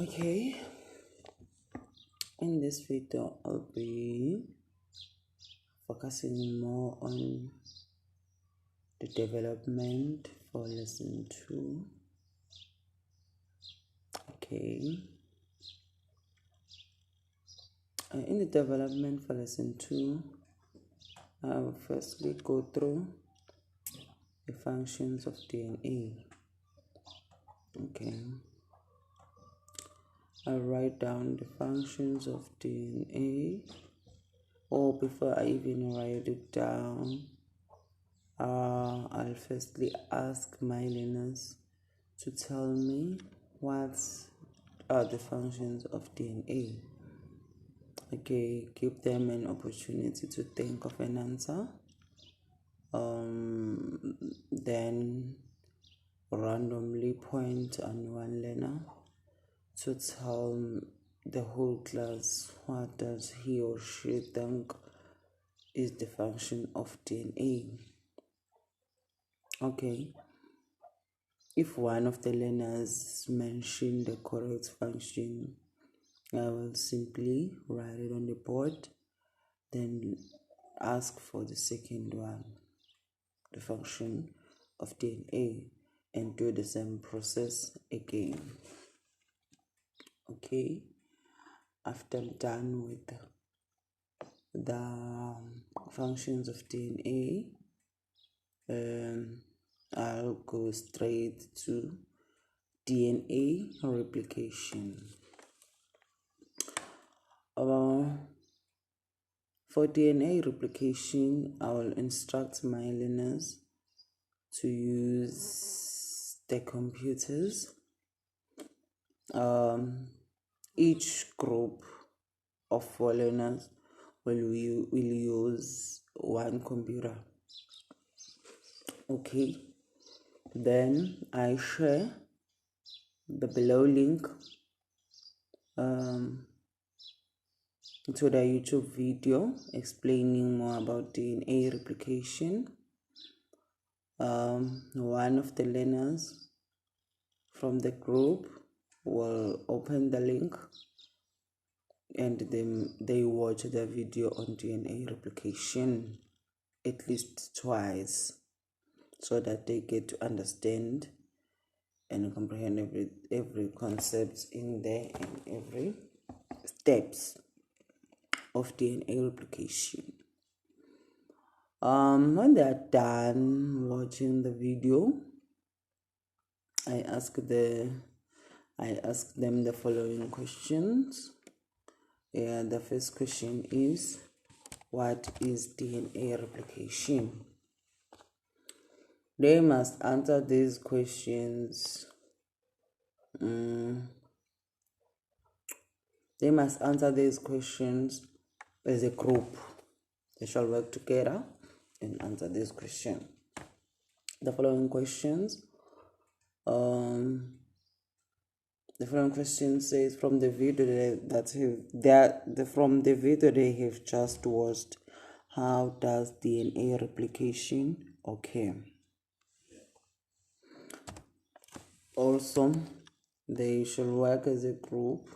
Okay, in this video I'll be focusing more on the development for lesson 2. Okay, in the development for lesson 2, I will firstly go through the functions of DNA. Okay, I'll write down the functions of DNA, or before I even write it down, I'll firstly ask my learners to tell me what are the functions of DNA. Okay, give them an opportunity to think of an answer. Then randomly point on one learner to tell the whole class what does he or she think is the function of DNA. Okay, if one of the learners mention the correct function, I will simply write it on the board, then ask for the second one, the function of DNA, and do the same process again. Okay, after I'm done with the functions of DNA, I'll go straight to DNA replication. For DNA replication, I will instruct my learners to use the computers. Each group of 4 learners will use one computer. Okay, then I share the below link to the YouTube video explaining more about DNA replication. One of the learners from the group will open the link and then they watch the video on DNA replication at least twice, so that they get to understand and comprehend every concept in there and every steps of DNA replication. When they are done watching the video, I ask them the following questions. The first question is, what is DNA replication? They must answer these questions. They must answer these questions as a group. They shall work together and answer this question. The following questions. The following question says, from the video they have just watched, how does DNA replication occur? Also, they shall work as a group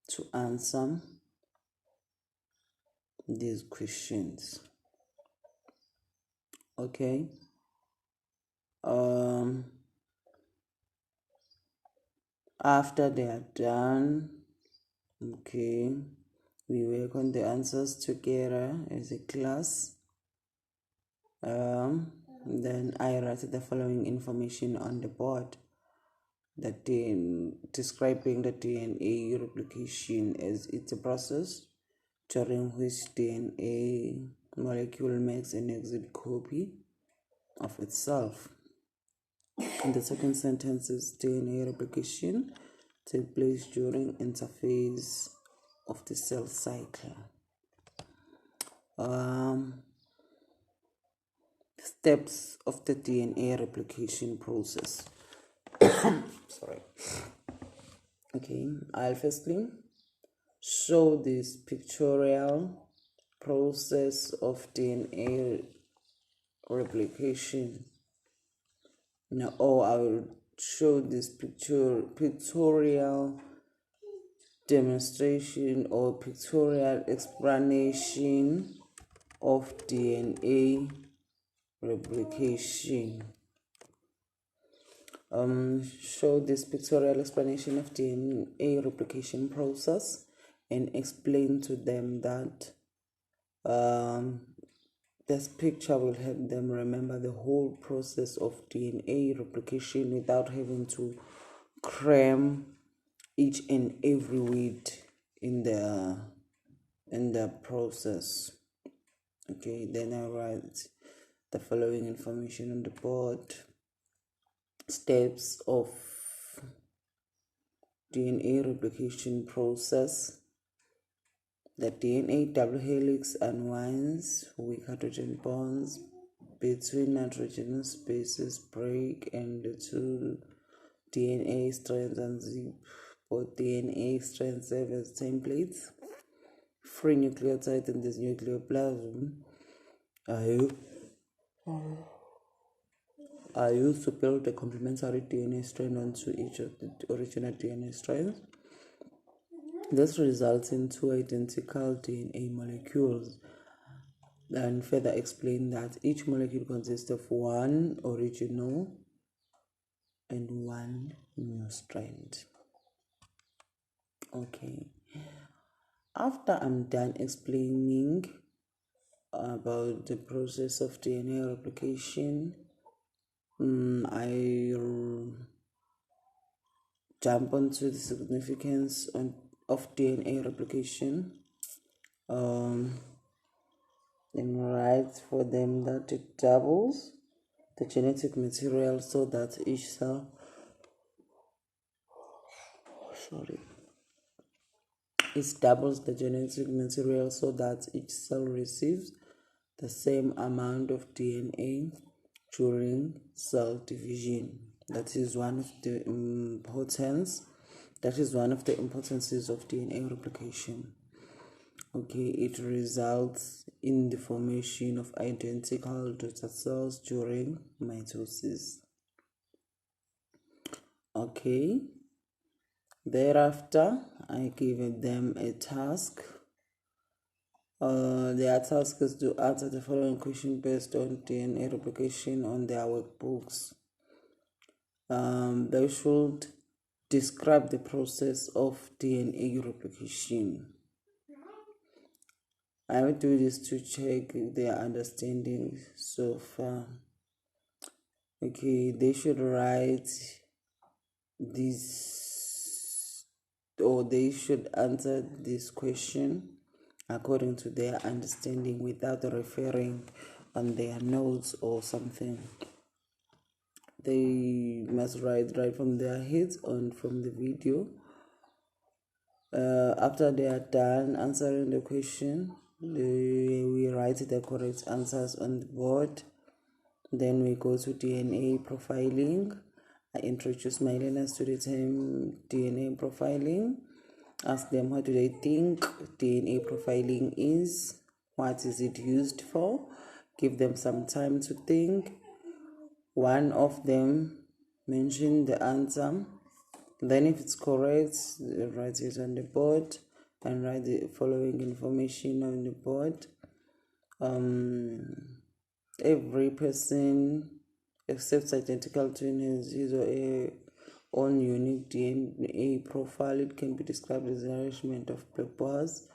to answer these questions. Okay. After they are done, okay, we work on the answers together as a class. Then I write the following information on the board, describing the DNA replication as it's a process during which DNA molecule makes an exit copy of itself. In the second sentence is, DNA replication takes place during interphase of the cell cycle. Steps of the DNA replication process. Sorry. Okay, I'll firstly show this pictorial process of DNA replication. Now, I will show this pictorial demonstration or pictorial explanation of DNA replication. Show this pictorial explanation of DNA replication process and explain to them that this picture will help them remember the whole process of DNA replication without having to cram each and every word in the process. Okay, then I write the following information on the board. Steps of DNA replication process. The DNA double helix unwinds, weak hydrogen bonds between nitrogenous bases break and the two DNA strands unzip. Both DNA strands serve as templates. Free nucleotides in this nucleoplasm are used to build a complementary DNA strand onto each of the original DNA strands. This results in two identical DNA molecules, and further explain that each molecule consists of one original and one new strand. Okay, after I'm done explaining about the process of DNA replication, I jump onto the significance of DNA replication and write for them that it doubles the genetic material so that each cell it doubles the genetic material so that each cell receives the same amount of DNA during cell division. That is one of the importances of DNA replication. Okay, it results in the formation of identical daughter cells during mitosis. Okay, thereafter I give them a task. Their task is to answer the following question based on DNA replication on their workbooks. They should describe the process of DNA replication. I will do this to check their understanding so far. Okay, they should write this, or they should answer this question according to their understanding without referring on their notes or something. They must write right from their heads on from the video. After they are done answering the question, we write the correct answers on the board. Then we go to DNA profiling. I introduce my learners to the term DNA profiling. Ask them what do they think DNA profiling is, what is it used for. Give them some time to think. One of them mention the answer. Then if it's correct, write it on the board and write the following information on the board. Every person except identical twin has his or her own unique DNA profile. It can be described as an arrangement of black bars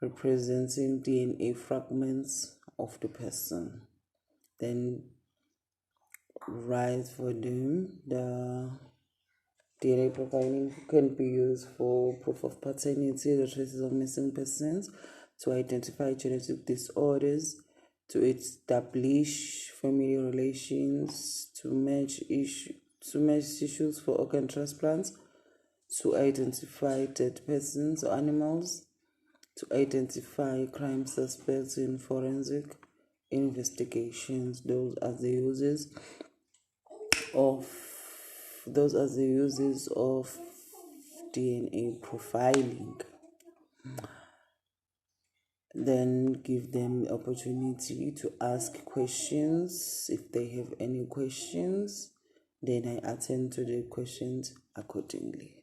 representing DNA fragments of the person. Then write for them the DNA profiling can be used for proof of paternity, the traces of missing persons, to identify genetic disorders, to establish family relations, to match issues for organ transplants, to identify dead persons or animals, to identify crime suspects in forensic investigations. Those are the uses of DNA profiling. Then give them the opportunity to ask questions if they have any questions. then I attend to the questions accordingly.